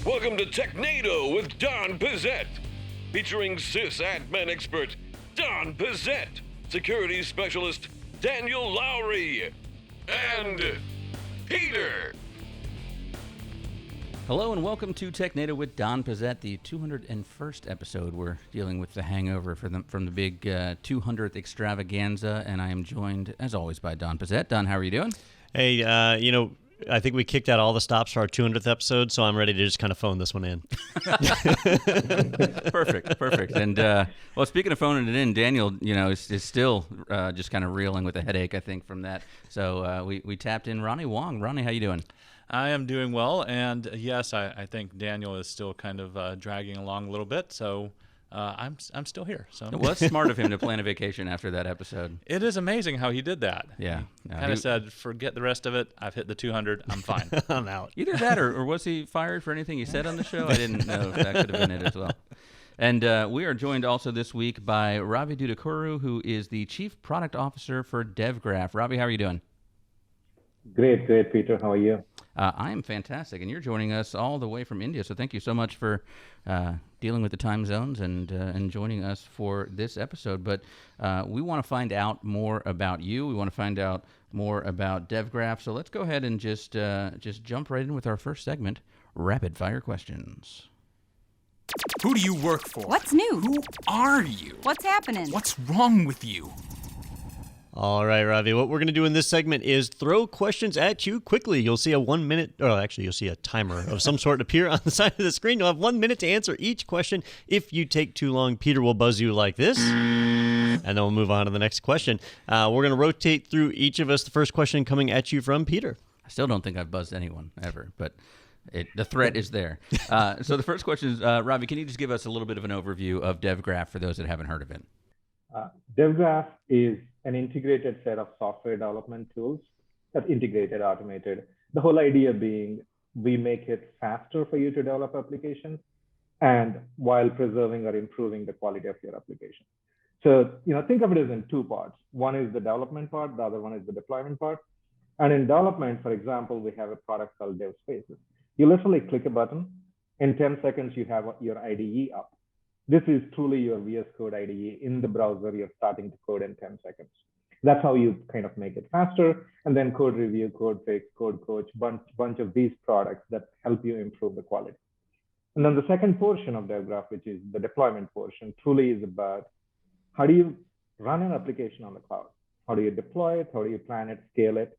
Welcome to Technado with Don Pizzette, featuring sysadmin expert Don Pizzette, security specialist Daniel Lowry, and Peter. Hello and welcome to Technado with Don Pizzette, the 201st episode. We're dealing with the hangover from the big 200th extravaganza, and I am joined, as always, by Don Pizzette. Don, how are you doing? Hey, I think we kicked out all the stops for our 200th episode, so I'm ready to just kind of phone this one in. Perfect. And, well, speaking of phoning it in, Daniel, is still just kind of reeling with a headache, I think, from that. So we tapped in Ronnie Wong. Ronnie, how you doing? I am doing well, and yes, I think Daniel is still kind of dragging along a little bit, so I'm still here. So well, it's smart of him to plan a vacation after that episode. It is amazing how he did that. Yeah. He kind of said, forget the rest of it. I've hit the 200. I'm fine. I'm out. Either that or was he fired for anything he said on the show? I didn't know if that could have been it as well. And we are joined also this week by Ravi Duddukuru, who is the Chief Product Officer for DevGraph. Ravi, how are you doing? Great, Peter. How are you? I am fantastic, and you're joining us all the way from India, so thank you so much for dealing with the time zones and joining us for this episode. But we want to find out more about you. We want to find out more about DevGraph, so let's go ahead and just jump right in with our first segment, Rapid Fire Questions. Who do you work for? What's new? Who are you? What's happening? What's wrong with you? All right, Ravi, what we're going to do in this segment is throw questions at you quickly. You'll see a 1 minute, or actually you'll see a timer of some sort appear on the side of the screen. You'll have 1 minute to answer each question. If you take too long, Peter will buzz you like this, and then we'll move on to the next question. We're going to rotate through each of us. The first question coming at you from Peter. I still don't think I've buzzed anyone ever, but the threat is there. So the first question is, Ravi, can you just give us a little bit of an overview of DevGraph for those that haven't heard of it? DevGraph is an integrated set of software development tools that's integrated, automated. The whole idea being we make it faster for you to develop applications and while preserving or improving the quality of your application. So, think of it as in two parts. One is the development part, the other one is the deployment part. And in development, for example, we have a product called DevSpaces. You literally click a button. In 10 seconds, you have your IDE up. This is truly your VS Code IDE in the browser. You're starting to code in 10 seconds. That's how you kind of make it faster. And then code review, code fix, code coach, bunch of these products that help you improve the quality. And then the second portion of DevGraph, which is the deployment portion, truly is about how do you run an application on the cloud? How do you deploy it? How do you plan it, scale it?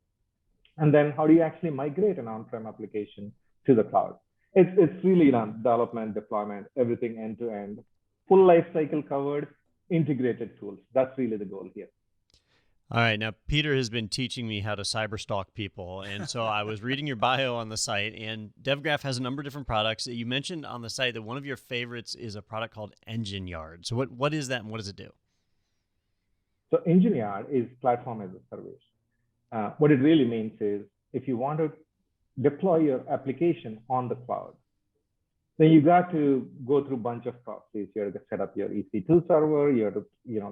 And then how do you actually migrate an on-prem application to the cloud? It's really development, deployment, everything end to end. Full life cycle covered, integrated tools. That's really the goal here. All right. Now, Peter has been teaching me how to cyberstalk people. And so I was reading your bio on the site, and DevGraph has a number of different products. You mentioned on the site that one of your favorites is a product called Engine Yard. So what is that, and what does it do? So Engine Yard is platform as a service. What it really means is if you want to deploy your application on the cloud, then you got to go through a bunch of processes. You have to set up your EC2 server, you have to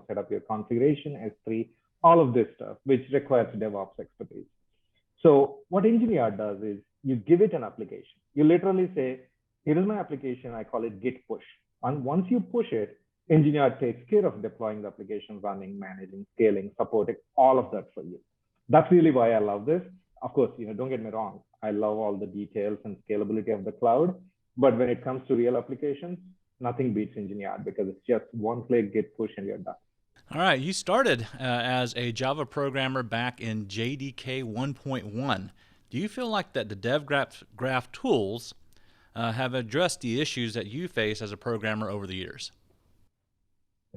set up your configuration, S3, all of this stuff, which requires DevOps expertise. So what Engine Yard does is you give it an application. You literally say, here is my application, I call it git push. And once you push it, Engine Yard takes care of deploying the application, running, managing, scaling, supporting, all of that for you. That's really why I love this. Of course, don't get me wrong. I love all the details and scalability of the cloud. But when it comes to real applications, nothing beats Engine Yard because it's just one click, git push, and you're done. All right, you started as a Java programmer back in JDK 1.1. Do you feel like that the DevGraph tools have addressed the issues that you face as a programmer over the years?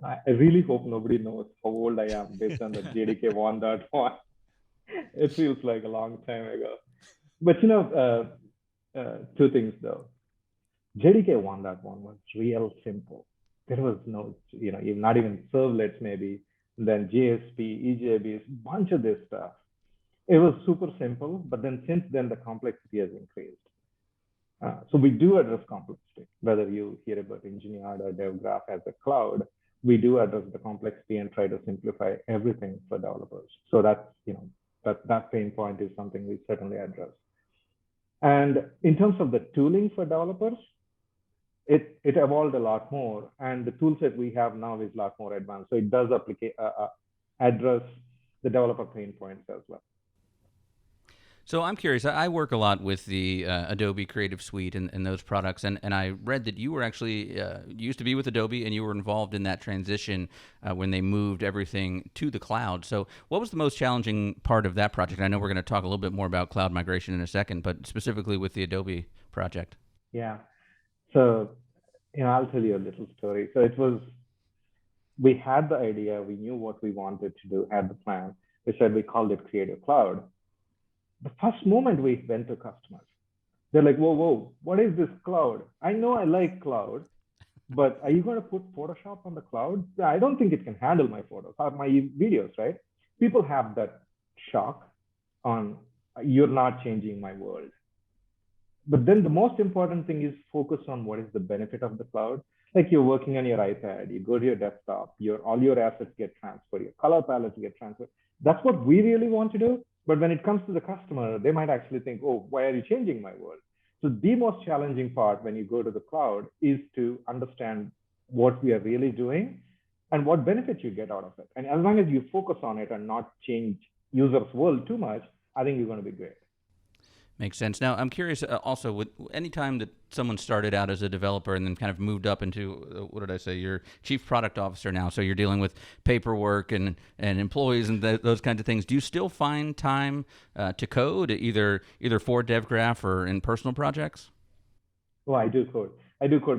I really hope nobody knows how old I am based on the JDK 1.1. It feels like a long time ago. But two things though. JDK 1.1 was real simple. There was no, not even servlets maybe, then JSP, EJBs, bunch of this stuff. It was super simple, but then since then the complexity has increased. So we do address complexity, whether you hear about Engine Yard or DevGraph as a cloud, we do address the complexity and try to simplify everything for developers. So that's, that pain point is something we certainly address. And in terms of the tooling for developers, it evolved a lot more. And the tool set we have now is a lot more advanced. So it does address the developer pain points as well. So I'm curious. I work a lot with the Adobe Creative Suite and those products, and I read that you were actually used to be with Adobe, and you were involved in that transition when they moved everything to the cloud. So what was the most challenging part of that project? I know we're going to talk a little bit more about cloud migration in a second, but specifically with the Adobe project. Yeah. So, I'll tell you a little story. So we had the idea, we knew what we wanted to do, had the plan. We called it Creative Cloud. The first moment we went to customers, they're like, whoa, what is this cloud? I know I like cloud, but are you going to put Photoshop on the cloud? I don't think it can handle my photos or my videos, right? People have that shock on, you're not changing my world. But then the most important thing is focus on what is the benefit of the cloud. Like you're working on your iPad, you go to your desktop, all your assets get transferred, your color palettes get transferred. That's what we really want to do. But when it comes to the customer, they might actually think, oh, why are you changing my world? So the most challenging part when you go to the cloud is to understand what we are really doing and what benefits you get out of it. And as long as you focus on it and not change users' world too much, I think you're going to be great. Makes sense. Now, I'm curious also, with any time that someone started out as a developer and then kind of moved up into, your chief product officer now, so you're dealing with paperwork and employees and those kinds of things, do you still find time to code, either for DevGraph or in personal projects? Oh, I do code,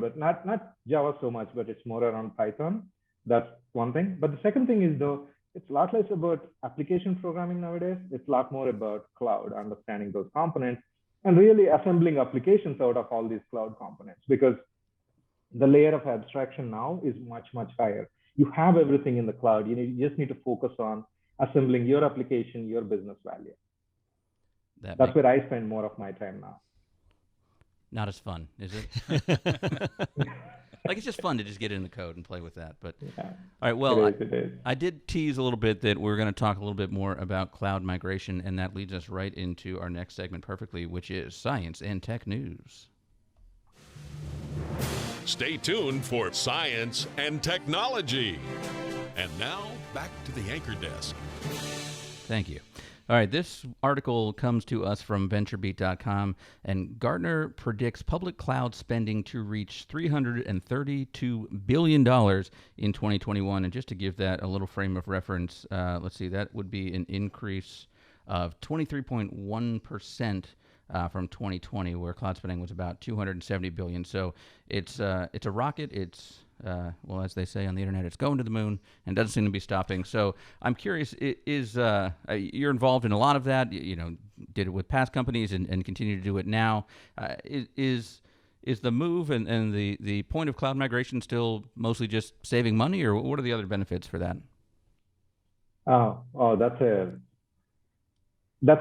but not Java so much, but it's more around Python. That's one thing. But the second thing is, though, it's a lot less about application programming nowadays. It's a lot more about cloud, understanding those components, and really assembling applications out of all these cloud components, because the layer of abstraction now is much, much higher. You have everything in the cloud. You just need to focus on assembling your application, your business value. That's where I spend more of my time now. Not as fun, is it? Like, it's just fun to just get in the code and play with that. But yeah, all right, well, it is. I did tease a little bit that we're going to talk a little bit more about cloud migration, and that leads us right into our next segment perfectly, which is Science and Tech News. Stay tuned for Science and Technology. And now, back to the anchor desk. Thank you. All right, this article comes to us from VentureBeat.com, and Gartner predicts public cloud spending to reach $332 billion in 2021. And just to give that a little frame of reference, let's see, that would be an increase of 23.1% from 2020, where cloud spending was about $270 billion. So it's a rocket. It's well, as they say on the internet, it's going to the moon and doesn't seem to be stopping. So I'm curious, you're involved in a lot of that, did it with past companies and continue to do it now. Is the move and the point of cloud migration still mostly just saving money, or what are the other benefits for that? Oh, that's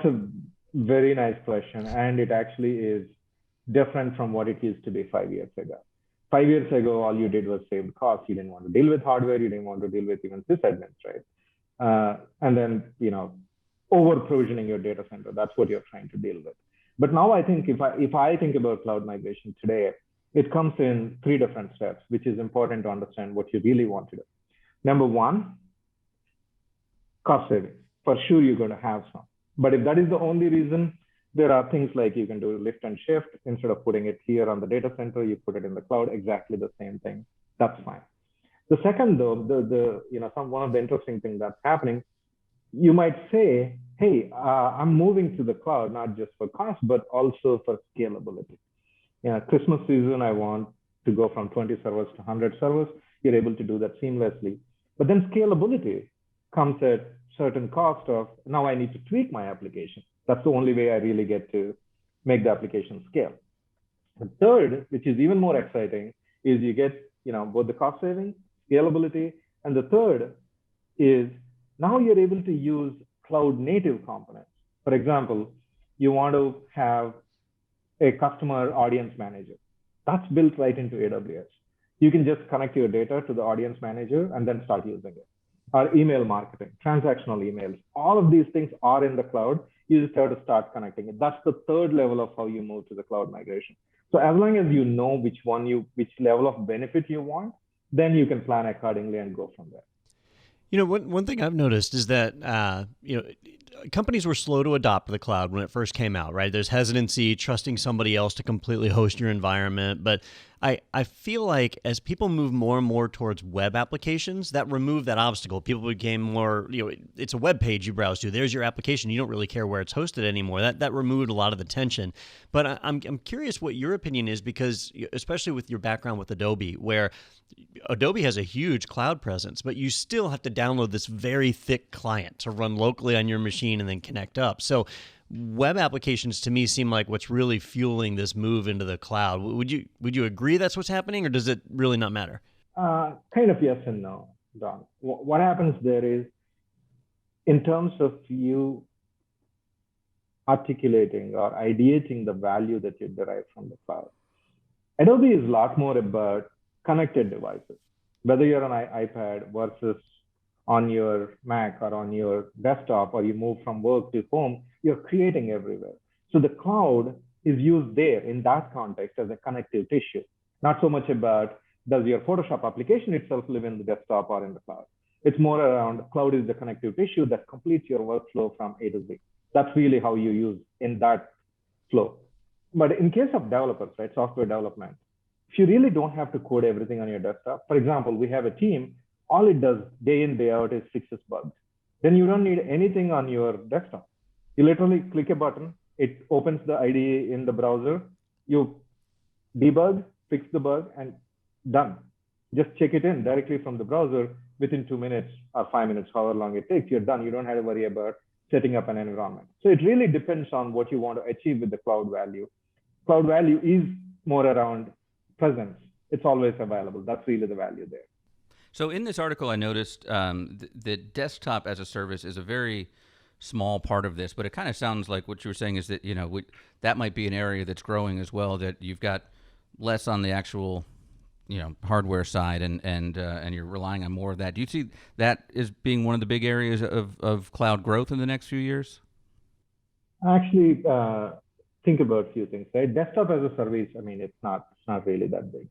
a very nice question. And it actually is different from what it used to be 5 years ago. 5 years ago, all you did was save costs. You didn't want to deal with hardware. You didn't want to deal with even sysadmins, right? And then, over provisioning your data center. That's what you're trying to deal with. But now I think if I think about cloud migration today, it comes in 3 different steps, which is important to understand what you really want to do. Number one, cost savings. For sure, you're going to have some. But if that is the only reason, there are things like you can do lift and shift. Instead of putting it here on the data center, you put it in the cloud, exactly the same thing. That's fine. The second, though, one of the interesting things that's happening, you might say, hey, I'm moving to the cloud, not just for cost, but also for scalability. Christmas season, I want to go from 20 servers to 100 servers. You're able to do that seamlessly. But then scalability comes at certain cost of, now I need to tweak my application. That's the only way I really get to make the application scale. The third, which is even more exciting, is you get both the cost saving, scalability, and the third is now you're able to use cloud native components. For example, you want to have a customer audience manager. That's built right into AWS. You can just connect your data to the audience manager and then start using it. Or email marketing, transactional emails, all of these things are in the cloud. You just have to start connecting it. That's the third level of how you move to the cloud migration. So as long as you know which level of benefit you want, then you can plan accordingly and go from there. One thing I've noticed is that, companies were slow to adopt the cloud when it first came out, right? There's hesitancy, trusting somebody else to completely host your environment. But I feel like as people move more and more towards web applications, that removed that obstacle. People became more, it's a web page you browse to. There's your application. You don't really care where it's hosted anymore. That removed a lot of the tension. But I'm curious what your opinion is, because especially with your background with Adobe, where Adobe has a huge cloud presence, but you still have to download this very thick client to run locally on your machine and then connect up. So web applications to me seem like what's really fueling this move into the cloud. Would you agree that's what's happening, or does it really not matter? Kind of yes and no, Don. What happens there is, in terms of you articulating or ideating the value that you derive from the cloud, Adobe is a lot more about connected devices, whether you're on an iPad versus on your Mac or on your desktop, or you move from work to home, you're creating everywhere. So the cloud is used there in that context as a connective tissue, not so much about does your Photoshop application itself live in the desktop or in the cloud. It's more around cloud is the connective tissue that completes your workflow from A to Z. That's really how you use in that flow. But in case of developers, right, software development, if you really don't have to code everything on your desktop, for example, we have a team, all it does day in, day out is fixes bugs. Then you don't need anything on your desktop. You literally click a button, it opens the IDE in the browser, you debug, fix the bug, and done. Just check it in directly from the browser within 2 minutes or 5 minutes, however long it takes, you're done. You don't have to worry about setting up an environment. So it really depends on what you want to achieve with the cloud value. Cloud value is more around presence. It's always available. That's really the value there. So in this article, I noticed the desktop as a service is a very small part of this, but it kind of sounds like what you were saying is that, that might be an area that's growing as well, that you've got less on the actual, hardware side and you're relying on more of that. Do you see that as being one of the big areas of cloud growth in the next few years? Actually, think about a few things, right? Desktop as a service, it's not really that big.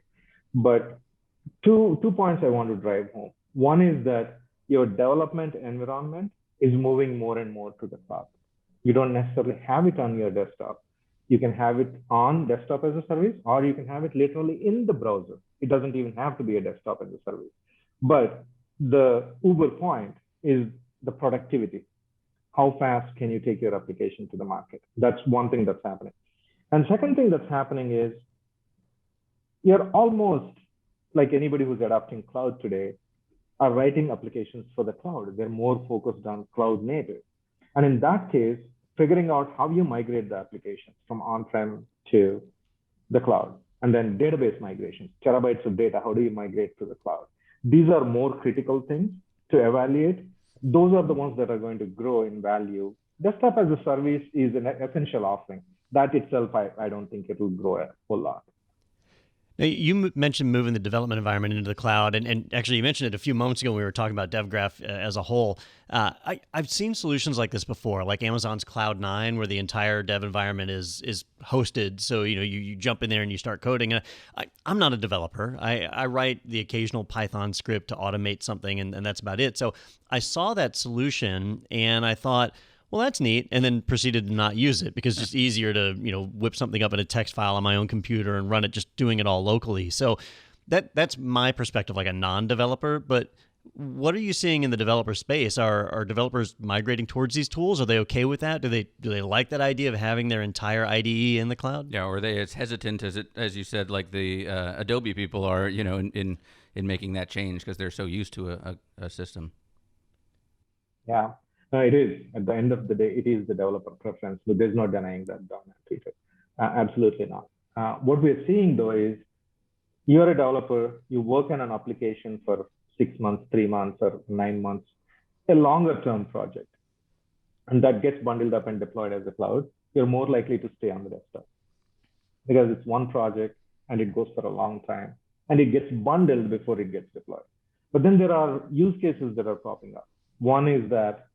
But two points I want to drive home. One is that your development environment is moving more and more to the cloud. You don't necessarily have it on your desktop. You can have it on desktop as a service, or you can have it literally in the browser. It doesn't even have to be a desktop as a service. But the uber point is the productivity. How fast can you take your application to the market? That's one thing that's happening. And second thing that's happening is you're almost like anybody who's adopting cloud today are writing applications for the cloud. They're more focused on cloud native. And in that case, figuring out how you migrate the applications from on-prem to the cloud, and then database migrations, terabytes of data, how do you migrate to the cloud? These are more critical things to evaluate. Those are the ones that are going to grow in value. Desktop as a service is an essential offering. That itself, I don't think it will grow a whole lot. Now, you mentioned moving the development environment into the cloud, and actually you mentioned it a few moments ago when we were talking about DevGraph as a whole. I've seen solutions like this before, like Amazon's Cloud9, where the entire dev environment is hosted. So you jump in there and you start coding. I'm not a developer. I write the occasional Python script to automate something, and that's about it. So I saw that solution and I thought, well, that's neat, and then proceeded to not use it because it's just easier to, whip something up in a text file on my own computer and run it, just doing it all locally. So that's my perspective, like a non-developer. But what are you seeing in the developer space? Are developers migrating towards these tools? Are they okay with that? Do they like that idea of having their entire IDE in the cloud? Yeah, or are they as hesitant as you said, like the Adobe people are, in making that change because they're so used to a system? Yeah. No, it is. At the end of the day, it is the developer preference, but there's no denying that, Don. Absolutely not. What we're seeing, though, is you're a developer, you work on an application for 6 months, 3 months, or 9 months, a longer-term project, and that gets bundled up and deployed as a cloud, you're more likely to stay on the desktop because it's one project and it goes for a long time, and it gets bundled before it gets deployed. But then there are use cases that are popping up. One is that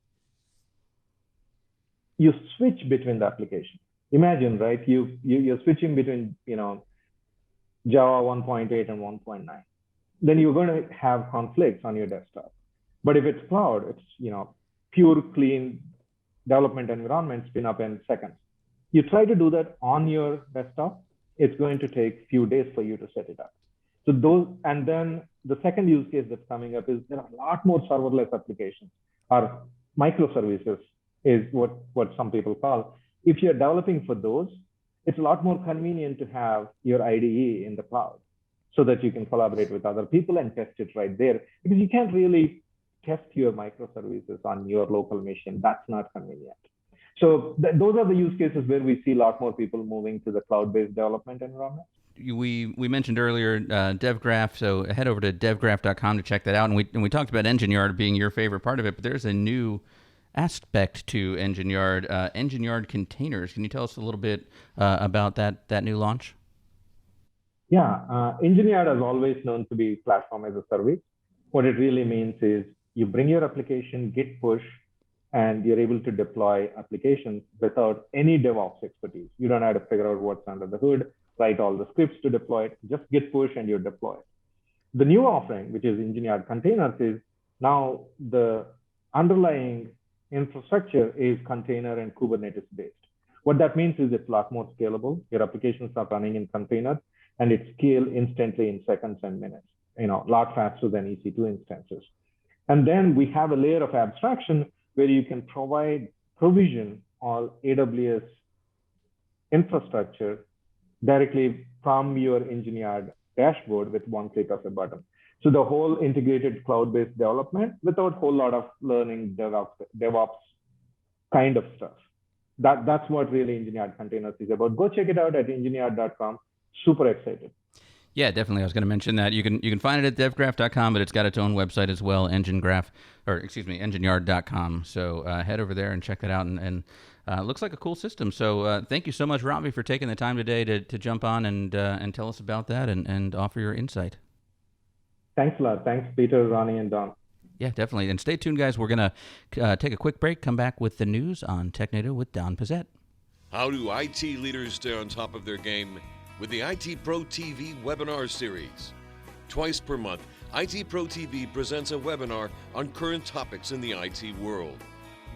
you switch between the applications. Imagine, right? You're switching between, Java 1.8 and 1.9. Then you're going to have conflicts on your desktop. But if it's cloud, it's, pure, clean development environment, spin up in seconds. You try to do that on your desktop, it's going to take few days for you to set it up. So and then the second use case that's coming up is there are a lot more serverless applications, or microservices is what some people call. If you're developing for those, it's a lot more convenient to have your IDE in the cloud so that you can collaborate with other people and test it right there. Because you can't really test your microservices on your local machine. That's not convenient. So those are the use cases where we see a lot more people moving to the cloud-based development environment. We mentioned earlier DevGraph, so head over to devgraph.com to check that out. And we talked about Engine Yard being your favorite part of it, but there's a new aspect to Engine Yard, Engine Yard containers. Can you tell us a little bit about that new launch? Yeah, Engine Yard is always known to be platform as a service. What it really means is you bring your application, git push, and you're able to deploy applications without any DevOps expertise. You don't have to figure out what's under the hood, write all the scripts to deploy it, just git push and you deploy it. The new offering, which is Engine Yard Containers, is now the underlying infrastructure is container and Kubernetes based. What that means is it's a lot more scalable. Your applications are running in containers and it scales instantly in seconds and minutes, a lot faster than EC2 instances. And then we have a layer of abstraction where you can provision all AWS infrastructure directly from your Engine Yard dashboard with one click of a button. So the whole integrated cloud-based development without a whole lot of learning DevOps kind of stuff. That's what really Engine Yard Containers is about. Go check it out at engineyard.com. Super excited. Yeah, definitely. I was going to mention that. You can find it at devgraph.com, but it's got its own website as well, engineyard.com. So head over there and check that out. And looks like a cool system. So thank you so much, Ravi, for taking the time today to jump on and tell us about that and offer your insight. Thanks a lot. Thanks, Peter, Ronnie, and Don. Yeah, definitely. And stay tuned, guys. We're going to take a quick break, come back with the news on Technado with Don Pizzette. How do IT leaders stay on top of their game? With the IT Pro TV webinar series. Twice per month, IT Pro TV presents a webinar on current topics in the IT world.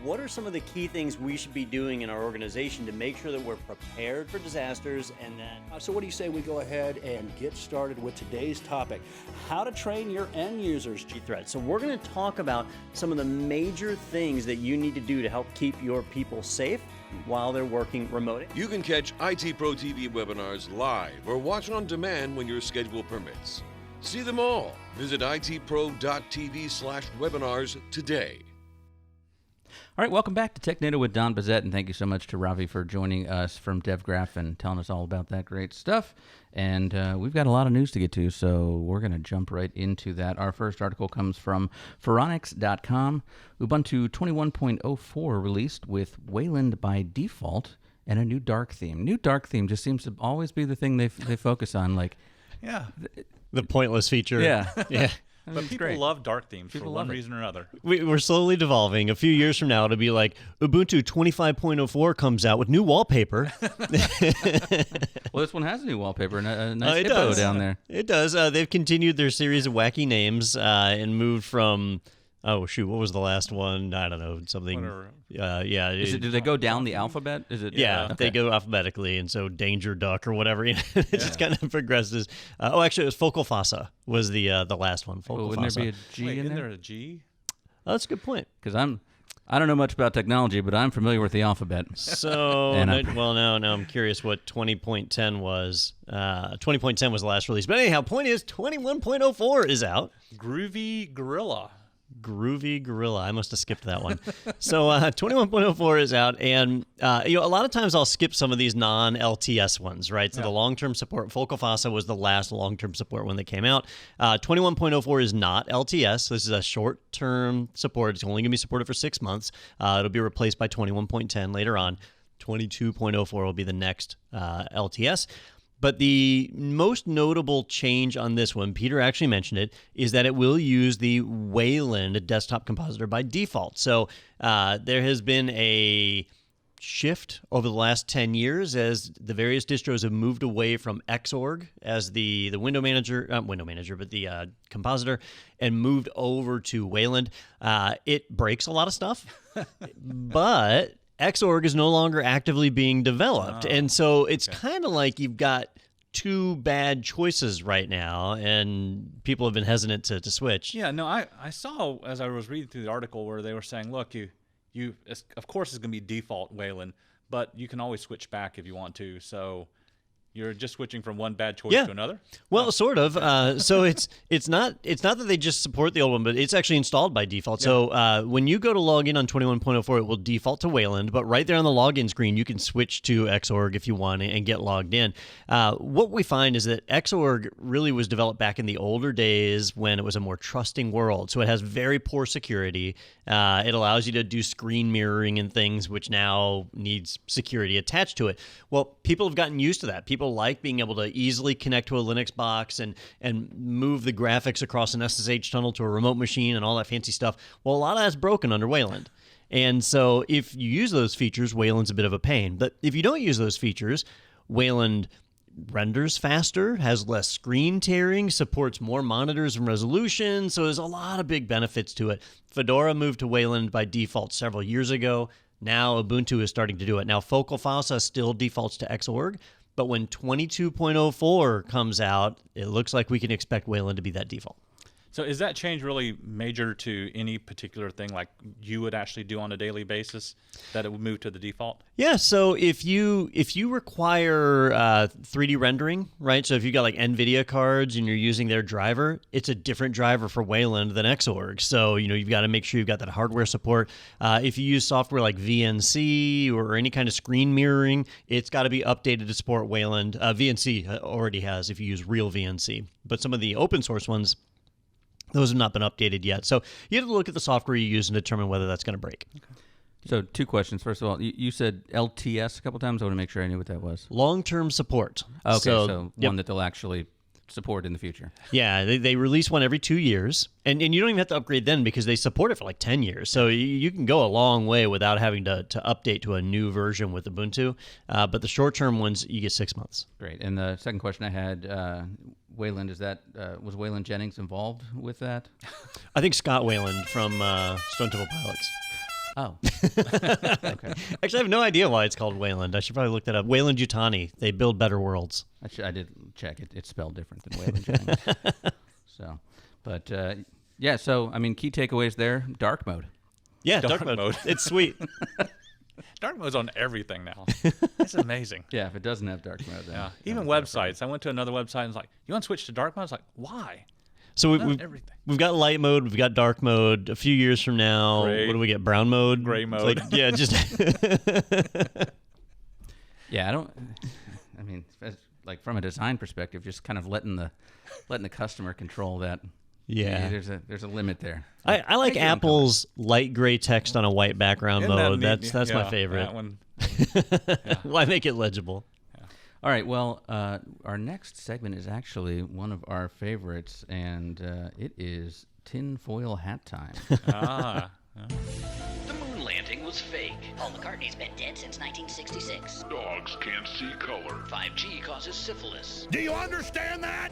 What are some of the key things we should be doing in our organization to make sure that we're prepared for disasters and that... So what do you say we go ahead and get started with today's topic, how to train your end users? Threats. So we're going to talk about some of the major things that you need to do to help keep your people safe while they're working remote. You can catch IT Pro TV webinars live or watch on demand when your schedule permits. See them all. Visit itpro.tv/webinars today. All right, welcome back to Technado with Don Pizzette, and thank you so much to Ravi for joining us from DevGraph and telling us all about that great stuff. And we've got a lot of news to get to, so we're going to jump right into that. Our first article comes from Phoronix.com. Ubuntu 21.04 released with Wayland by default and a new dark theme. New dark theme just seems to always be the thing they focus on. Like, Yeah. The pointless feature. Yeah. Yeah. But people love dark themes People for love one it. reason or another. We're slowly devolving. A few years from now, it'll be like Ubuntu 25.04 comes out with new wallpaper. Well, this one has a new wallpaper and a nice It hippo does. down there. It does. They've continued their series of wacky names and moved from, oh, shoot, what was the last one? I don't know, something. Whatever. Yeah. Do they go down the alphabet? Is it? Yeah, Okay. they go alphabetically, and so Danger Duck or whatever, it just kind of progresses. Actually, it was Focal Fossa was the last one. Focal Well, wouldn't Fossa. there be a G Wait, in isn't there? there a G? Oh, that's a good point. Because I don't know much about technology, but I'm familiar with the alphabet. So, And now I'm curious what 20.10 was. 20.10 was the last release. But anyhow, point is 21.04 is out. Groovy Gorilla. Groovy Gorilla. I must have skipped that one. So 21.04 is out, and a lot of times I'll skip some of these non-LTS ones, right? So the long-term support, Focal Fossa was the last long-term support when they came out. 21.04 is not LTS. This is a short-term support. It's only going to be supported for 6 months. It'll be replaced by 21.10 later on. 22.04 will be the next LTS. But the most notable change on this one, Peter actually mentioned it, is that it will use the Wayland desktop compositor by default. So there has been a shift over the last 10 years as the various distros have moved away from Xorg as the window manager, but the compositor, and moved over to Wayland. It breaks a lot of stuff, but Xorg is no longer actively being developed. And so it's kind of like you've got two bad choices right now, and people have been hesitant to switch. Yeah, no, I saw as I was reading through the article where they were saying, look, you of course it's going to be default Wayland, but you can always switch back if you want to. So you're just switching from one bad choice to another? Well, sort of. So it's not that they just support the old one, but it's actually installed by default. So when you go to log in on 21.04, it will default to Wayland, but right there on the login screen, you can switch to Xorg if you want and get logged in. What we find is that Xorg really was developed back in the older days when it was a more trusting world. So it has very poor security. It allows you to do screen mirroring and things, which now needs security attached to it. Well, people have gotten used to that. People like being able to easily connect to a Linux box and move the graphics across an SSH tunnel to a remote machine and all that fancy stuff. Well, a lot of that's broken under Wayland. And so if you use those features, Wayland's a bit of a pain. But if you don't use those features, Wayland renders faster, has less screen tearing, supports more monitors and resolution. So there's a lot of big benefits to it. Fedora moved to Wayland by default several years ago. Now Ubuntu is starting to do it. Now Focal FOSSA still defaults to Xorg, but when 22.04 comes out, it looks like we can expect Wayland to be that default. So is that change really major to any particular thing like you would actually do on a daily basis, that it would move to the default? Yeah, so if you require 3D rendering, right? So if you got like NVIDIA cards and you're using their driver, it's a different driver for Wayland than Xorg. So, you've got to make sure you've got that hardware support. If you use software like VNC or any kind of screen mirroring, it's got to be updated to support Wayland. VNC already has if you use real VNC. But some of the open source ones, those have not been updated yet. So you have to look at the software you use and determine whether that's going to break. Okay. So 2 questions. First of all, you said LTS a couple times. I want to make sure I knew what that was. Long-term support. Okay, so one that they'll actually support in the future. Yeah, they release one every 2 years. And you don't even have to upgrade then because they support it for like 10 years. So you can go a long way without having to update to a new version with Ubuntu. But the short-term ones, you get 6 months. Great. And the second question I had, Wayland, was Wayland Jennings involved with that? I think Scott Wayland from Stone Temple Pilots. Oh. Okay. Actually, I have no idea why it's called Wayland. I should probably look that up. Wayland Yutani. They build better worlds. I did check it. It's spelled different than Wayland Jennings. So, I mean, key takeaways there, dark mode. Yeah, dark mode. It's sweet. Dark mode's on everything now. It's amazing. Yeah, if it doesn't have dark mode, then even websites. I went to another website and was like, "You want to switch to dark mode?" I was like, "Why?" So we've got light mode, we've got dark mode. A few years from now, what do we get? Brown mode, gray mode. Like, yeah, just yeah. I mean, like from a design perspective, just kind of letting the customer control that. Yeah, there's a limit there. I like Apple's light gray text on a white background mode. That's my favorite. That one. Why make it legible? Yeah. All right. Well, our next segment is actually one of our favorites, and it is Tinfoil Hat Time. The moon landing was fake. Paul McCartney's been dead since 1966. Dogs can't see color. 5G causes syphilis. Do you understand that?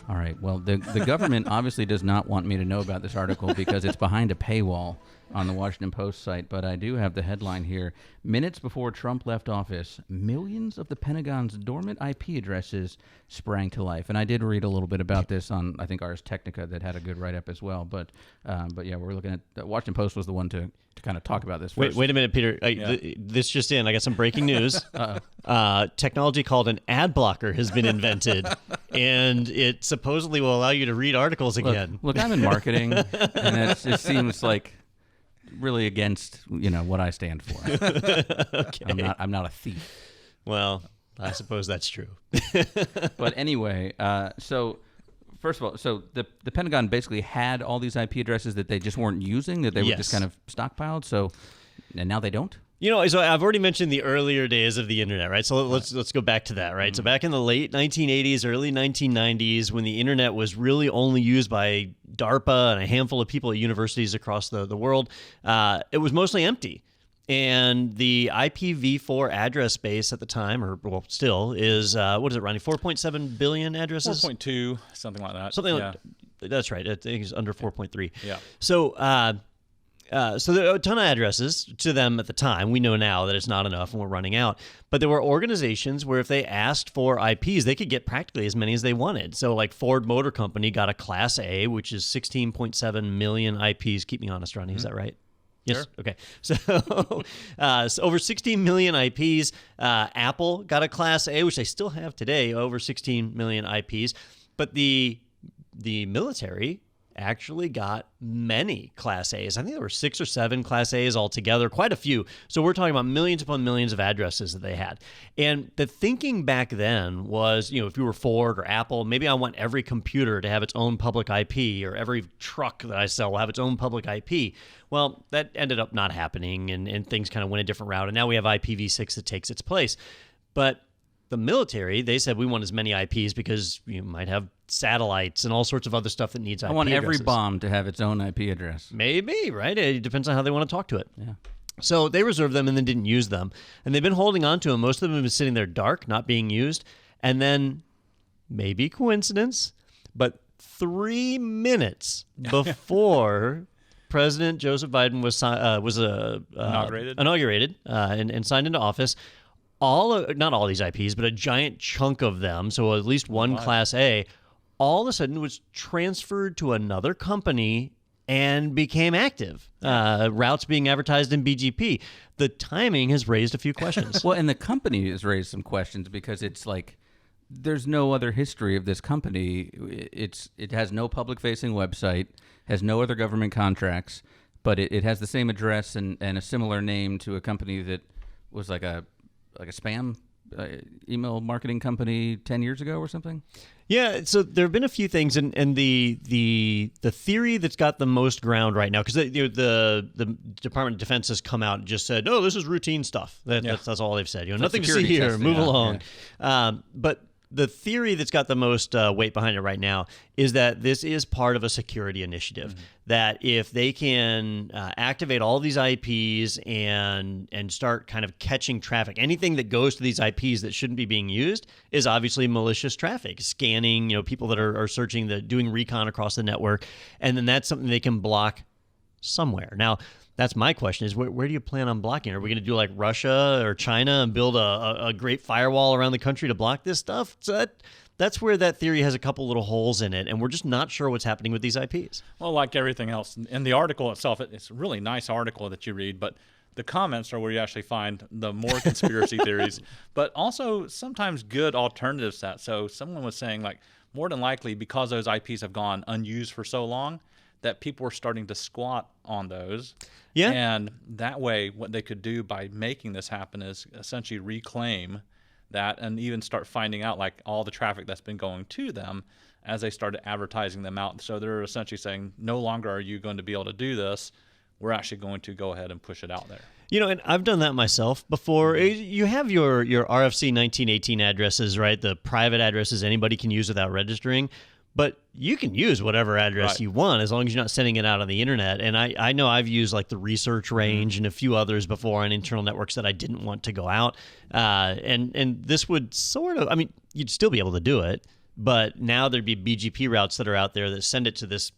All right. Well, the government obviously does not want me to know about this article because it's behind a paywall on the Washington Post site, but I do have the headline here. Minutes before Trump left office, millions of the Pentagon's dormant IP addresses sprang to life. And I did read a little bit about this on, I think, Ars Technica that had a good write-up as well. But yeah, we're looking at the Washington Post was the one to kind of talk about this first. Wait a minute, Peter. This just in. I got some breaking news. Technology called an ad blocker has been invented, and it supposedly will allow you to read articles again. Look, I'm in marketing, and it seems like really against what I stand for. Okay. I'm not a thief. Well, I suppose that's true. But anyway, so first of all, so the Pentagon basically had all these IP addresses that they just weren't using, that they were just kind of stockpiled. So, and now they don't. So I've already mentioned the earlier days of the internet, right? So let's go back to that, right? So back in the late 1980s, early 1990s, when the internet was really only used by DARPA and a handful of people at universities across the world, it was mostly empty. And the IPv4 address space at the time, or well, still is what is it, Ronnie? 4.7 billion addresses. 4.2, something like that. Something like that's right. I think it's under 4.3. Yeah. So, so there are a ton of addresses to them at the time. We know now that it's not enough and we're running out. But there were organizations where if they asked for IPs, they could get practically as many as they wanted. So like Ford Motor Company got a Class A, which is 16.7 million IPs. Keep me honest, Ronnie. Is that right? Yes. Sure. Okay. So over 16 million IPs. Apple got a Class A, which they still have today, over 16 million IPs. But the military actually got many Class A's. I think there were 6 or 7 Class A's altogether, quite a few. So we're talking about millions upon millions of addresses that they had. And the thinking back then was, if you were Ford or Apple, maybe I want every computer to have its own public IP, or every truck that I sell will have its own public IP. Well, that ended up not happening, and things kind of went a different route. And now we have IPv6 that takes its place. But the military, they said we want as many IPs because you might have satellites and all sorts of other stuff that needs IP I want every addresses. bomb to have its own IP address. Maybe, right? It depends on how they want to talk to it. Yeah. So they reserved them and then didn't use them. And they've been holding on to them. Most of them have been sitting there dark, not being used. And then, maybe coincidence, but 3 minutes before President Joseph Biden was inaugurated and signed into office, not all these IPs, but a giant chunk of them, so at least one Class A, all of a sudden was transferred to another company and became active. Routes being advertised in BGP. The timing has raised a few questions. Well, and the company has raised some questions because it's like there's no other history of this company. It has no public-facing website, has no other government contracts, but it has the same address and a similar name to a company that was like a spam email marketing company 10 years ago or something? Yeah, so there have been a few things, and the theory that's got the most ground right now, because the Department of Defense has come out and just said, "Oh, this is routine stuff." That's all they've said. Nothing to see here. Testing, Move along. Yeah. But the theory that's got the most weight behind it right now is that this is part of a security initiative. Mm-hmm. That if they can activate all these IPs and start kind of catching traffic, anything that goes to these IPs that shouldn't be being used is obviously malicious traffic, scanning, people that are searching, doing recon across the network, and then that's something they can block somewhere. Now, that's my question is, where do you plan on blocking? Are we going to do like Russia or China and build a great firewall around the country to block this stuff? So that's where that theory has a couple little holes in it, and we're just not sure what's happening with these IPs. Well, like everything else, in the article itself, it's a really nice article that you read, but the comments are where you actually find the more conspiracy theories, but also sometimes good alternatives to that. So someone was saying, like, more than likely, because those IPs have gone unused for so long, that people are starting to squat on those. Yeah. And that way, what they could do by making this happen is essentially reclaim that and even start finding out like all the traffic that's been going to them as they started advertising them out. So they're essentially saying, no longer are you going to be able to do this. We're actually going to go ahead and push it out there. And I've done that myself before. You have your RFC 1918 addresses, right? The private addresses anybody can use without registering. But you can use whatever address you want as long as you're not sending it out on the internet. And I know I've used like the research range and a few others before on internal networks that I didn't want to go out. And this would sort of, you'd still be able to do it, but now there'd be BGP routes that are out there that send it to this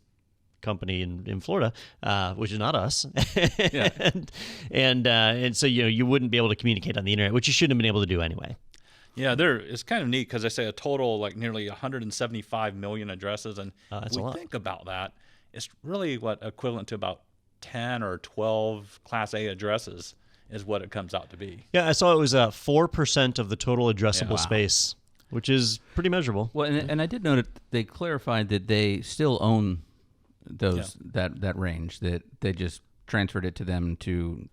company in Florida, which is not us. Yeah. and so you wouldn't be able to communicate on the internet, which you shouldn't have been able to do anyway. Yeah, it's kind of neat because they say a total like nearly 175 million addresses, and if we think about that, it's really equivalent to about 10 or 12 Class A addresses is what it comes out to be. Yeah, I saw it was 4% of the total addressable space, which is pretty measurable. Well, and I did note that they clarified that they still own those that range, that they just transferred it to them to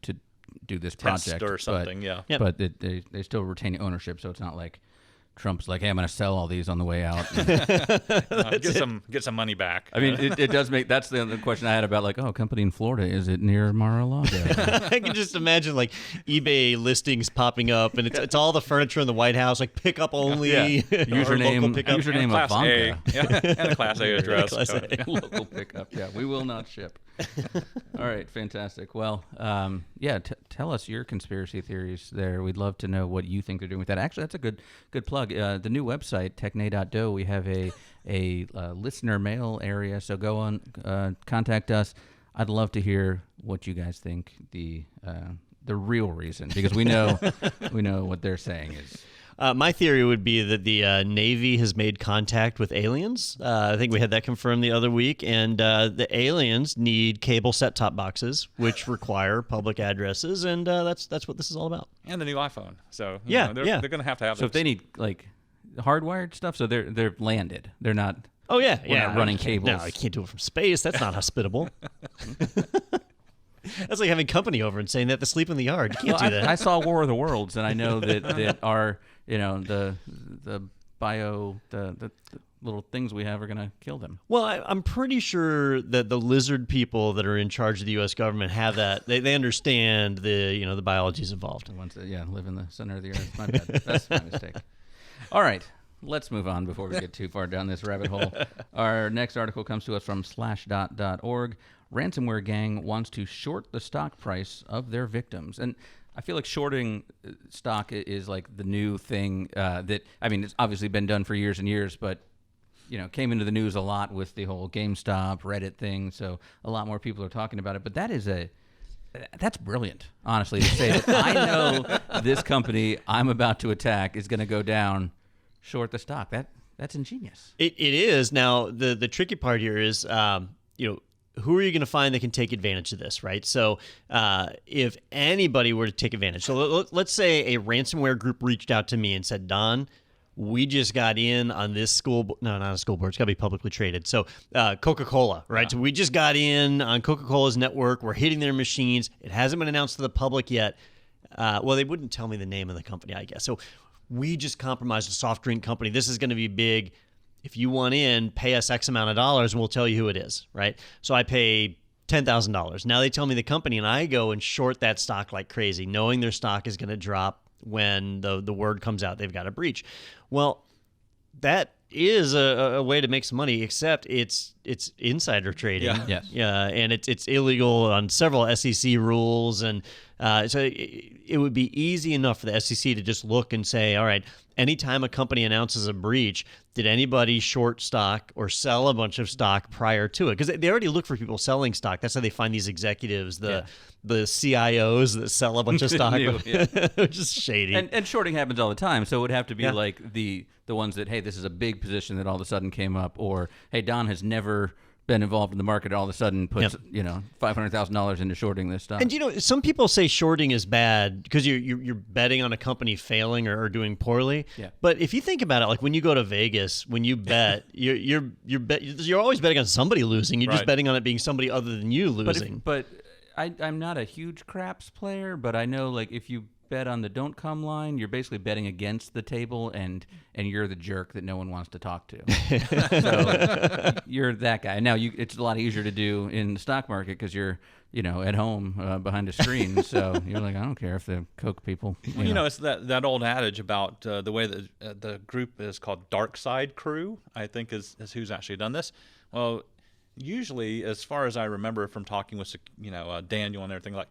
do this project or something, but they still retain ownership, so it's not like Trump's like, hey, I'm going to sell all these on the way out. Get some money back. I mean, it does make, that's the other question I had about like, oh, company in Florida, is it near Mar-a-Lago? I can just imagine like eBay listings popping up, and it's all the furniture in the White House, like pickup only. Username pickup. Ivanka. And a Class A address. Class A. Local pickup. Yeah, we will not ship. All right, fantastic. Well, yeah, tell us your conspiracy theories there. We'd love to know what you think they're doing with that. Actually, that's a good plug. The new website, technado.do, we have a listener mail area, so go on, contact us. I'd love to hear what you guys think the real reason, because we know what they're saying is. My theory would be that the Navy has made contact with aliens. I think we had that confirmed the other week, and the aliens need cable set-top boxes, which require public addresses, and that's what this is all about. And the new iPhone. So they're going to have So if they need like hardwired stuff, so they're landed. They're not. Oh yeah, we're not running cables. No, I can't do it from space. That's not hospitable. That's like having company over and saying they have to sleep in the yard. You can't do that. I saw War of the Worlds, and I know that our the little things we have are going to kill them. Well, I'm pretty sure that the lizard people that are in charge of the U.S. government have that. They understand the biology's involved. The ones that live in the center of the earth. My bad. That's my mistake. All right. Let's move on before we get too far down this rabbit hole. Our next article comes to us from slashdot.org. Ransomware gang wants to short the stock price of their victims. And I feel like shorting stock is like the new thing it's obviously been done for years and years, but came into the news a lot with the whole GameStop, Reddit thing. So a lot more people are talking about it. But that's brilliant, honestly, to say that I know this company I'm about to attack is going to go down. Short the stock. That's ingenious. It is. Now, the tricky part here is, who are you going to find that can take advantage of this, right? So if anybody were to take advantage, so let's say a ransomware group reached out to me and said, Don, we just got in on this no, not a school board. It's got to be publicly traded. So Coca-Cola, right? Yeah. So we just got in on Coca-Cola's network. We're hitting their machines. It hasn't been announced to the public yet. Well, they wouldn't tell me the name of the company, I guess. So we just compromised a soft drink company. This is going to be big. If you want in, pay us X amount of dollars and we'll tell you who it is, right? So I pay $10,000. Now they tell me the company and I go and short that stock like crazy, knowing their stock is going to drop when the word comes out they've got a breach. Well, that is a way to make some money, except it's insider trading. Yeah. Yes. Yeah, and it's illegal on several SEC rules, and so it would be easy enough for the SEC to just look and say, all right, anytime a company announces a breach, did anybody short stock or sell a bunch of stock prior to it? Because they already look for people selling stock. That's how they find these executives, the CIOs that sell a bunch of stock, which is shady. And shorting happens all the time, so it would have to be like the ones that, hey, this is a big position that all of a sudden came up, or hey, Don has never been involved in the market, all of a sudden puts $500,000 into shorting this stock. And some people say shorting is bad because you're betting on a company failing or doing poorly. Yeah. But if you think about it, like when you go to Vegas, when you bet, you're always betting on somebody losing. You're just betting on it being somebody other than you losing. But I'm not a huge craps player, but I know like if you bet on the don't come line, you're basically betting against the table, and you're the jerk that no one wants to talk to. So you're that guy. Now it's a lot easier to do in the stock market because you're at home behind a screen. So you're like, I don't care if the Coke people. It's that old adage about the way that the group is called Dark Side Crew, I think is who's actually done this. Well, usually, as far as I remember from talking with Daniel and everything, like,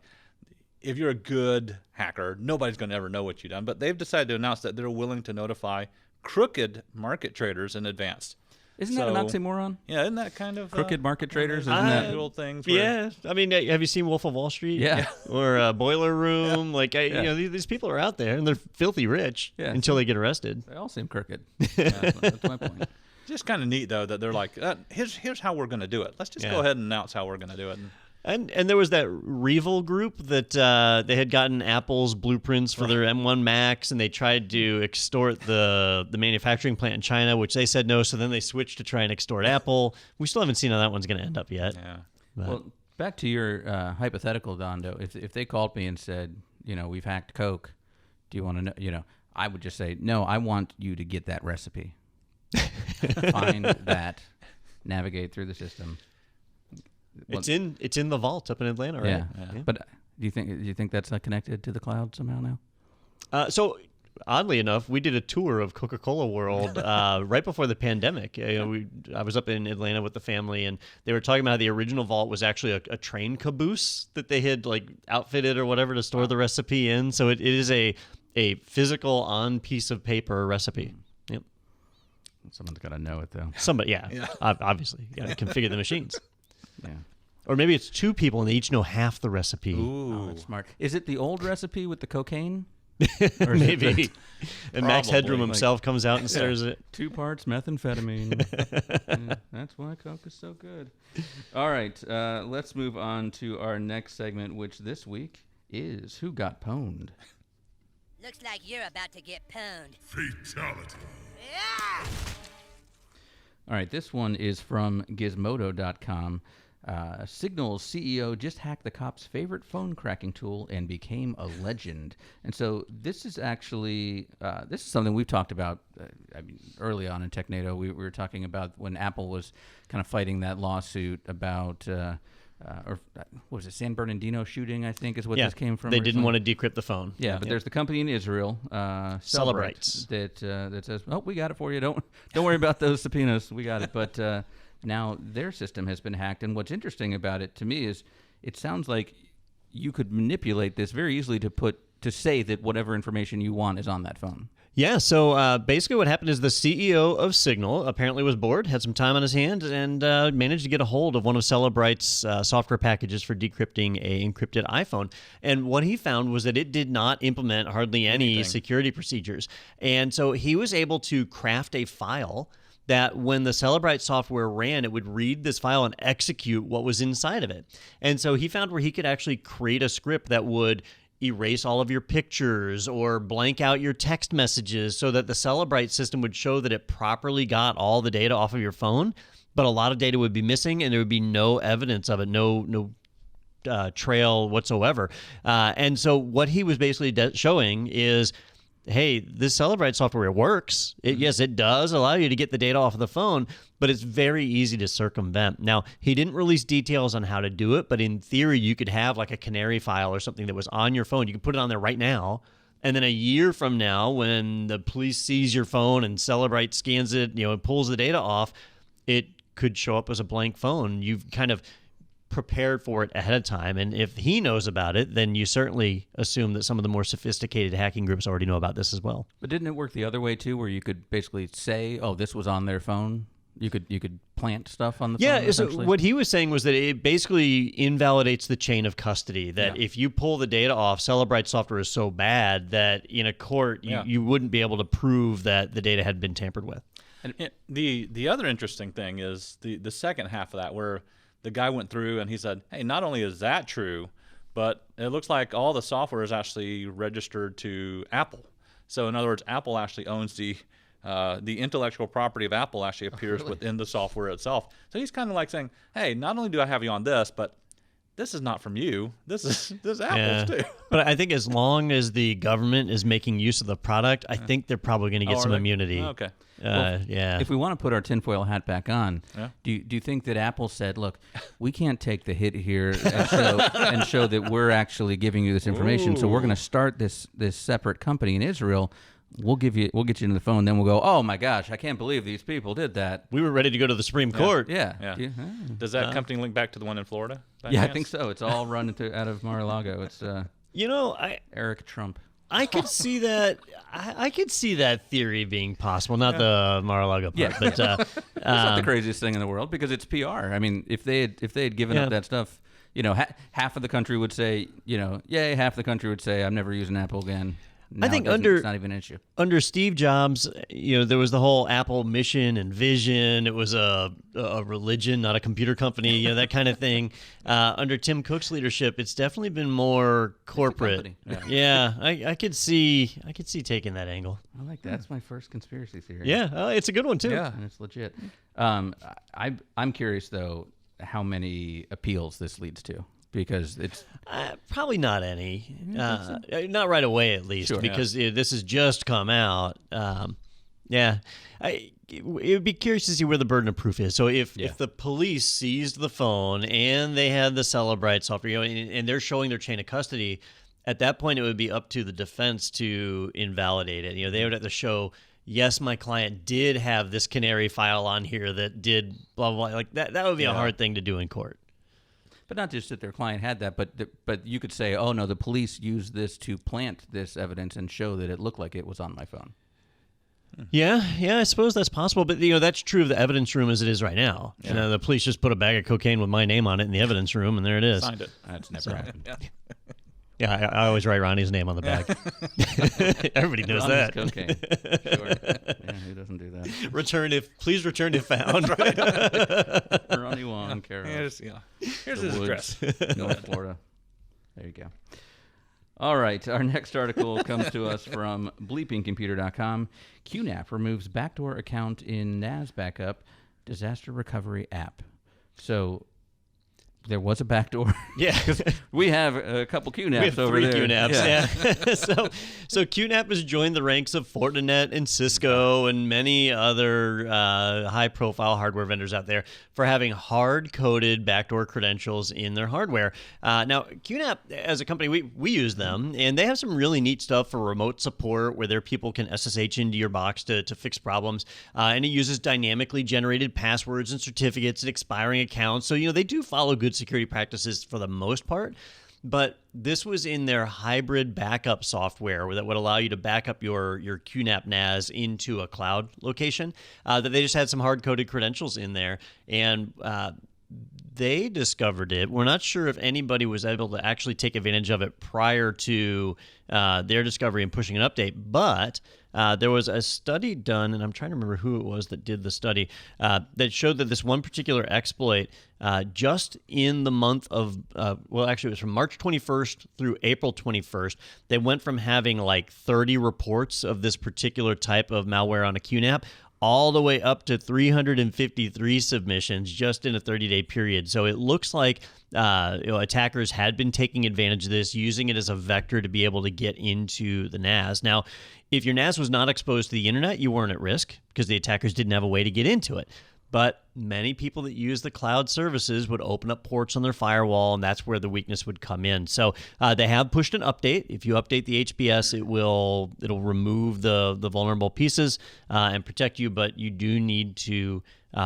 if you're a good hacker, nobody's going to ever know what you've done. But they've decided to announce that they're willing to notify crooked market traders in advance. Isn't that an oxymoron? Yeah, isn't that kind of crooked market traders? Isn't that little things? Yeah, I mean, have you seen Wolf of Wall Street? Yeah, or Boiler Room? Like, these people are out there and they're filthy rich until they get arrested. They all seem crooked. That's my point. Just kind of neat though that they're like, here's how we're going to do it. Let's just go ahead and announce how we're going to do it. And there was that Revel group that they had gotten Apple's blueprints for their M1 Macs, and they tried to extort the manufacturing plant in China, which they said no. So then they switched to try and extort Apple. We still haven't seen how that one's going to end up yet. Yeah. Well, back to your hypothetical, Dondo. If they called me and said, we've hacked Coke, do you want to know? I would just say, no. I want you to get that recipe. Find that, navigate through the system. It's in the vault up in Atlanta, right? Yeah. But do you think that's connected to the cloud somehow now? So oddly enough, we did a tour of Coca-Cola World right before the pandemic. I was up in Atlanta with the family, and they were talking about how the original vault was actually a train caboose that they had like outfitted or whatever to store the recipe in. So it is a physical on piece of paper recipe. Yep. Someone's got to know it though. Somebody, obviously, you got to configure the machines. Yeah. Or maybe it's two people and they each know half the recipe. Ooh, that's smart. Is it the old recipe with the cocaine? Or maybe. And Max Headroom himself comes out and stirs it. 2 parts methamphetamine. Yeah, that's why Coke is so good. All right, let's move on to our next segment, which this week is Who Got Pwned? Looks like you're about to get pwned. Fatality. Yeah! All right, this one is from Gizmodo.com. Signal's CEO just hacked the cop's favorite phone cracking tool and became a legend. And so this is actually this is something we've talked about. Early on in Technado, we were talking about when Apple was kind of fighting that lawsuit about. Or what was it, San Bernardino shooting, I think is what this came from. They didn't want to decrypt the phone. Yeah, but there's the company in Israel, Cellebrite, that says, oh, we got it for you. Don't worry about those subpoenas. We got it. But now their system has been hacked. And what's interesting about it to me is it sounds like you could manipulate this very easily to say that whatever information you want is on that phone. Yeah, so basically what happened is the CEO of Signal apparently was bored, had some time on his hands, and managed to get a hold of one of Cellebrite's software packages for decrypting a encrypted iPhone. And what he found was that it did not implement hardly any security procedures. And so he was able to craft a file that when the Cellebrite software ran, it would read this file and execute what was inside of it. And so he found where he could actually create a script that would erase all of your pictures or blank out your text messages so that the Cellebrite system would show that it properly got all the data off of your phone, but a lot of data would be missing and there would be no evidence of it, no trail whatsoever. And so what he was basically showing is, hey, this Cellebrite software works. Yes, it does allow you to get the data off of the phone, but it's very easy to circumvent. Now, he didn't release details on how to do it, but in theory, you could have like a canary file or something that was on your phone. You could put it on there right now, and then a year from now, when the police sees your phone and Cellebrite scans it, and pulls the data off, it could show up as a blank phone. You've kind of prepared for it ahead of time, and if he knows about it, then you certainly assume that some of the more sophisticated hacking groups already know about this as well. But didn't it work the other way too, where you could basically say, "Oh, this was on their phone"? You could plant stuff on the phone. Yeah. So what he was saying was that it basically invalidates the chain of custody. That if you pull the data off, Cellebrite software is so bad that in a court you wouldn't be able to prove that the data had been tampered with. And the other interesting thing is the second half of that, where the guy went through and he said, hey, not only is that true, but it looks like all the software is actually registered to Apple. So in other words, Apple actually owns the intellectual property of Apple actually appears within the software itself. So he's kind of like saying, hey, not only do I have you on this, but this is not from you. This is Apple's too. But I think as long as the government is making use of the product, I think they're probably going to get some immunity. Okay. If we want to put our tinfoil hat back on, do you think that Apple said, look, we can't take the hit here and show that we're actually giving you this information, so we're going to start this separate company in Israel. We'll get you into the phone, then we'll go, oh my gosh, I can't believe these people did that. We were ready to go to the Supreme Court. Yeah. Does that company link back to the one in Florida? Yeah, I think so. It's all run out of Mar-a-Lago. It's Eric Trump. I could see that. I could see that theory being possible. Not the Mar-a-Lago part, but it's not the craziest thing in the world because it's PR. I mean, if they had given up that stuff, half of the country would say, yay. Half the country would say, I'm never using Apple again. I think it's not even an issue. Under Steve Jobs, there was the whole Apple mission and vision. It was a religion, not a computer company, that kind of thing. Under Tim Cook's leadership, it's definitely been more corporate. Yeah, I could see taking that angle. I like that. That's my first conspiracy theory. Yeah, it's a good one too. Yeah, and it's legit. I'm curious though how many appeals this leads to. Because it's probably not any, not right away at least, because this has just come out. It would be curious to see where the burden of proof is. So if the police seized the phone and they had the Cellebrite software, and they're showing their chain of custody, At that point, it would be up to the defense to invalidate it. They would have to show, yes, my client did have this canary file on here that did blah, blah, blah. Like that would be a hard thing to do in court. But not just that their client had that, but you could say, oh, no, the police used this to plant this evidence and show that it looked like it was on my phone. Yeah, I suppose that's possible. But, that's true of the evidence room as it is right now. Yeah. And the police just put a bag of cocaine with my name on it in the evidence room, and there it is. Signed it. That's never happened. Yeah, I always write Ronnie's name on the bag. Everybody knows Ronnie's that. cocaine. Sure. Yeah, who doesn't do that? Please return if found. Ronnie Wong, Carol. Here's his address. North Florida. There you go. All right, our next article comes to us from bleepingcomputer.com. QNAP removes backdoor account in NAS backup disaster recovery app. So there was a backdoor. Yeah. We have a couple QNAPs over there. 3 QNAPs, yeah. So QNAP has joined the ranks of Fortinet and Cisco and many other high-profile hardware vendors out there for having hard-coded backdoor credentials in their hardware. Now, QNAP, as a company, we use them, and they have some really neat stuff for remote support where their people can SSH into your box to fix problems, and it uses dynamically generated passwords and certificates and expiring accounts. So, they do follow good security practices for the most part, but this was in their hybrid backup software that would allow you to back up your QNAP NAS into a cloud location, that they just had some hard-coded credentials in there, and they discovered it. We're not sure if anybody was able to actually take advantage of it prior to their discovery and pushing an update, but there was a study done, and I'm trying to remember who it was that did the study, that showed that this one particular exploit, just in the month of, actually it was from March 21st through April 21st, they went from having like 30 reports of this particular type of malware on a QNAP all the way up to 353 submissions just in a 30-day period. So it looks like attackers had been taking advantage of this, using it as a vector to be able to get into the NAS. Now, if your NAS was not exposed to the internet, you weren't at risk because the attackers didn't have a way to get into it. But many people that use the cloud services would open up ports on their firewall, and that's where the weakness would come in. So they have pushed an update. If you update the HBS, it'll remove the vulnerable pieces and protect you, but you do need to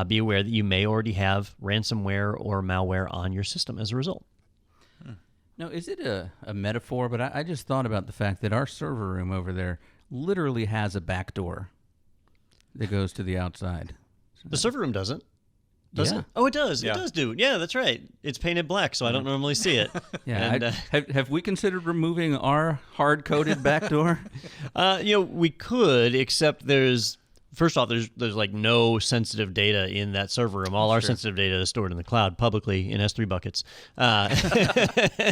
be aware that you may already have ransomware or malware on your system as a result. Now, is it a metaphor? But I just thought about the fact that our server room over there literally has a back door that goes to the outside. The server room doesn't. Does Yeah. it? Oh, it does. Yeah. It does do. Yeah, that's right. It's painted black, so I don't normally see it. Yeah. And, have we considered removing our hard-coded back door? we could, except first off, there's like no sensitive data in that server room. All our sensitive data is stored in the cloud publicly in S3 buckets.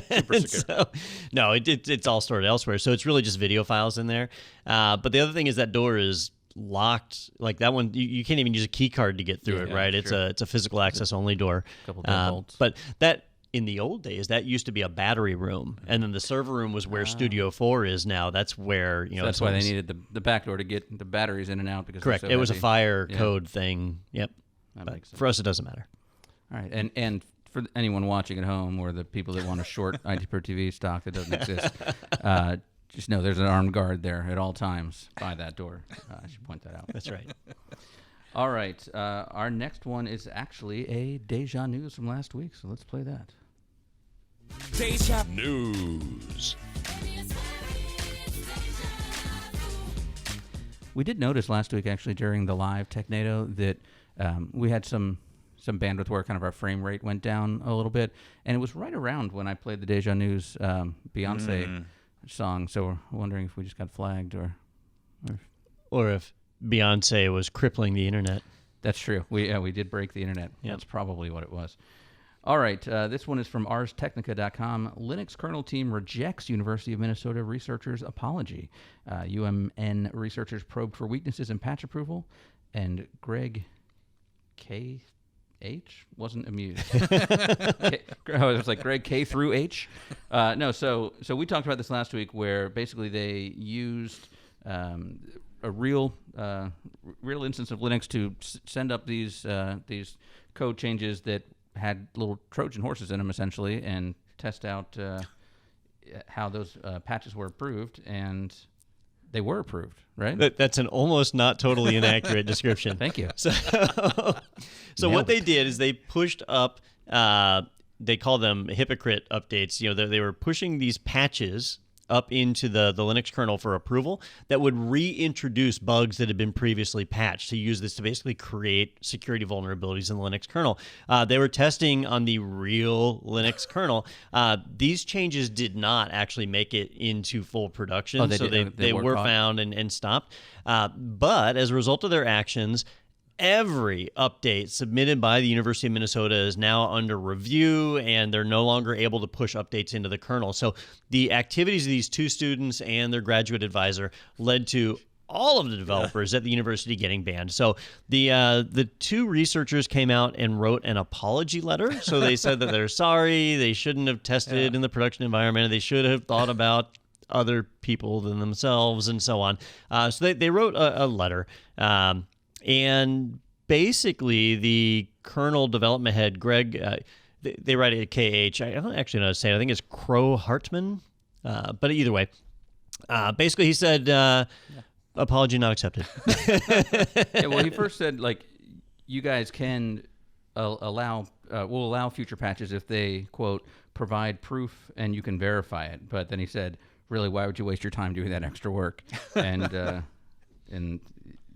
Super secure. No, it's all stored elsewhere. So it's really just video files in there. But the other thing is that door is locked. Like that one, you can't even use a key card to get through it, right? Sure. It's a physical access only door. Couple deadbolts. But that, in the old days, that used to be a battery room, and then the server room was where Studio 4 is now. That's where So that's why they needed the back door to get the batteries in and out because correct. they're so It was a heavy. fire code thing. Yep. That But makes sense. for us, it doesn't matter. All right, and for anyone watching at home or the people that want to short IT Pro TV stock that doesn't exist, just know there's an armed guard there at all times by that door. I should point that out. That's right. All right, our next one is actually a Deja news from last week, so let's play that. Deja News. We did notice last week, actually, during the live Technado, that we had some bandwidth where kind of our frame rate went down a little bit, and it was right around when I played the Deja News Beyonce song. So we're wondering if we just got flagged Or if Beyonce was crippling the internet. That's true. We did break the internet. Yep. That's probably what it was. All right, this one is from ArsTechnica.com. Linux kernel team rejects University of Minnesota researchers' apology. UMN researchers probed for weaknesses in patch approval, and Greg K.H. wasn't amused. It was like Greg K through H. No, so we talked about this last week, where basically they used a real instance of Linux to send up these code changes that had little Trojan horses in them, essentially, and test out how those patches were approved, and they were approved, right? That's an almost not totally inaccurate description. Thank you. So what they did is they pushed up, they call them hypocrite updates. They were pushing these patches up into the Linux kernel for approval that would reintroduce bugs that had been previously patched, to use this to basically create security vulnerabilities in the Linux kernel. They were testing on the real Linux kernel. These changes did not actually make it into full production, so they were found and stopped. But as a result of their actions, every update submitted by the University of Minnesota is now under review, and they're no longer able to push updates into the kernel. So the activities of these two students and their graduate advisor led to all of the developers at the university getting banned. So the two researchers came out and wrote an apology letter. So they said that they're sorry, they shouldn't have tested in the production environment, they should have thought about other people than themselves, and so on. So they wrote a letter. And basically, the kernel development head, Greg, they write it KH. I don't actually know how to say it. I think it's Crow Hartman. But either way, basically he said, apology not accepted. Well, he first said, you guys can we'll allow future patches if they, quote, provide proof and you can verify it. But then he said, really, why would you waste your time doing that extra work? And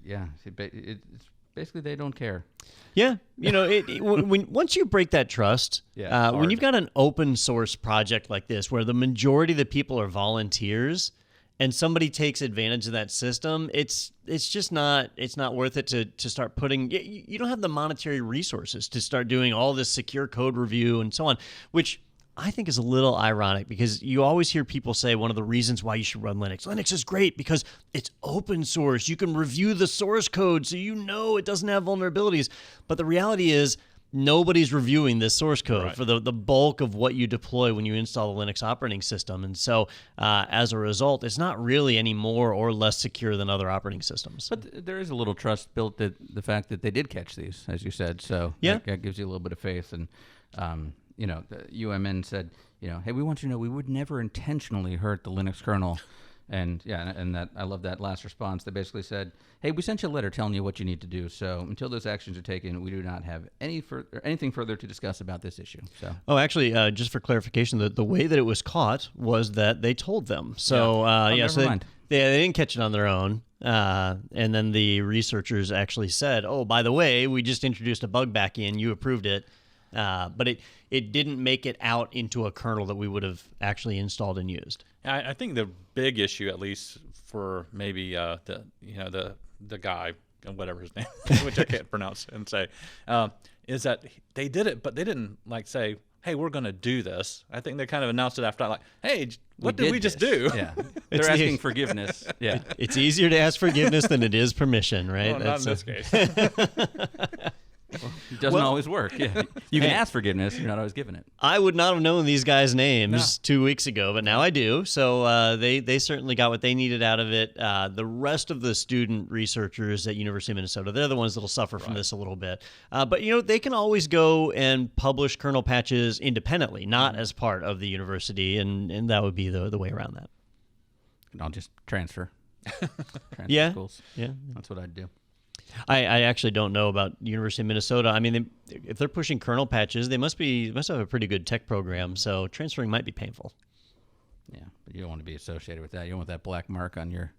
yeah, it's basically they don't care. Yeah, once you break that trust, when you've got an open source project like this, where the majority of the people are volunteers, and somebody takes advantage of that system, it's just not worth it to start putting. You don't have the monetary resources to start doing all this secure code review and so on, which I think is a little ironic, because you always hear people say one of the reasons why you should run Linux is great because it's open source. You can review the source code so it doesn't have vulnerabilities. But the reality is nobody's reviewing this source code for the bulk of what you deploy when you install the Linux operating system. And so as a result, it's not really any more or less secure than other operating systems. But there is a little trust built that the fact that they did catch these, as you said. So that gives you a little bit of faith. And the UMN said, hey, we want you to know we would never intentionally hurt the Linux kernel. And that I love that last response. They basically said, hey, we sent you a letter telling you what you need to do. So until those actions are taken, we do not have anything further to discuss about this issue. So. Oh, actually, just for clarification, the way that it was caught was that they told them. So never mind. They didn't catch it on their own. And then the researchers actually said, oh, by the way, we just introduced a bug back in. You approved it. But it didn't make it out into a kernel that we would have actually installed and used. I think the big issue, at least for maybe the guy, whatever his name, which I can't pronounce and say, is that they did it, but they didn't say, hey, we're going to do this. I think they kind of announced it after, hey, what did we just do? Yeah, they're asking forgiveness. Yeah, it's easier to ask forgiveness than it is permission, right? Well, not in this case. It doesn't always work. Yeah, you can ask forgiveness. You're not always given it. I would not have known these guys' names 2 weeks ago, but now I do. So they certainly got what they needed out of it. The rest of the student researchers at University of Minnesota, they're the ones that'll suffer from this a little bit. But they can always go and publish kernel patches independently, not as part of the university, and that would be the way around that. I'll just transfer. Schools. Yeah, that's what I'd do. I actually don't know about University of Minnesota. I mean, if they're pushing kernel patches, they must have a pretty good tech program, so transferring might be painful. Yeah, but you don't want to be associated with that. You don't want that black mark on your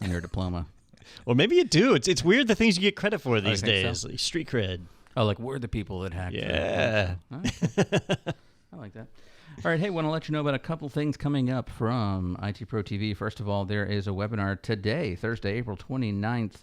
diploma. Or maybe you do. It's weird the things you get credit for these days. So. Like street cred. Oh, we're the people that hacked. Yeah. I like that. All right, hey, want to let you know about a couple things coming up from IT Pro TV. First of all, there is a webinar today, Thursday, April 29th,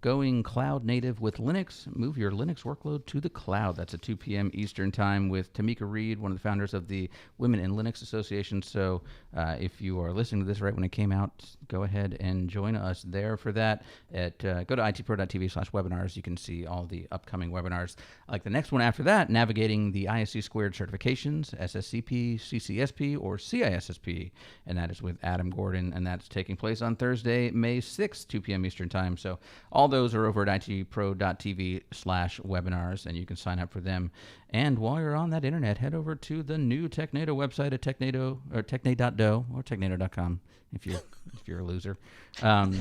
Going Cloud Native with Linux. Move your Linux workload to the cloud. That's at 2 p.m. Eastern Time with Tamika Reed, one of the founders of the Women in Linux Association. So if you are listening to this right when it came out, go ahead and join us there for that. Go to itpro.tv/webinars. You can see all the upcoming webinars. Like the next one after that, Navigating the ISC Squared Certifications, SSCP, CCSP, or CISSP. And that is with Adam Gordon, and that's taking place on Thursday, May 6th, 2 p.m. Eastern Time. So So all those are over at itpro.tv/webinars, and you can sign up for them. And while you're on that internet, head over to the new Technado website at Technado or technado or technado.com if you're a loser. But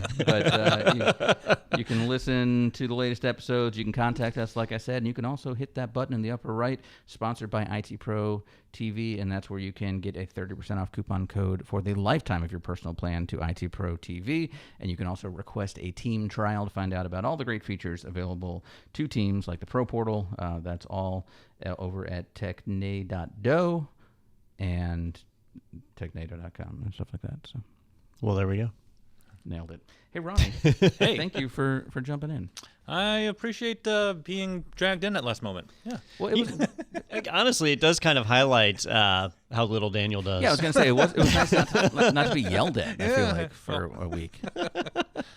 you can listen to the latest episodes. You can contact us, like I said, and you can also hit that button in the upper right, sponsored by IT Pro TV, and that's where you can get a 30% off coupon code for the lifetime of your personal plan to IT Pro TV. And you can also request a team trial to find out about all the great features available to teams, like the Pro Portal. That's all over at technado and technado.com and stuff like that. So, well, there we go. Nailed it. Hey, Ronnie. Hey. Thank you for jumping in. I appreciate being dragged in at last moment. Yeah. Well, it was honestly, it does kind of highlight how little Daniel does. Yeah, I was going to say, it was nice not to be yelled at, I feel like, for a week.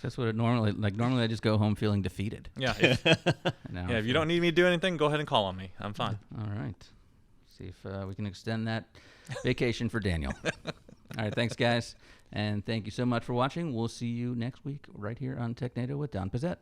That's what it normally, normally I just go home feeling defeated. Yeah. If you don't need me to do anything, go ahead and call on me. I'm fine. All right. See if we can extend that vacation for Daniel. All right, thanks, guys. And thank you so much for watching. We'll see you next week right here on Technado with Don Pizzette.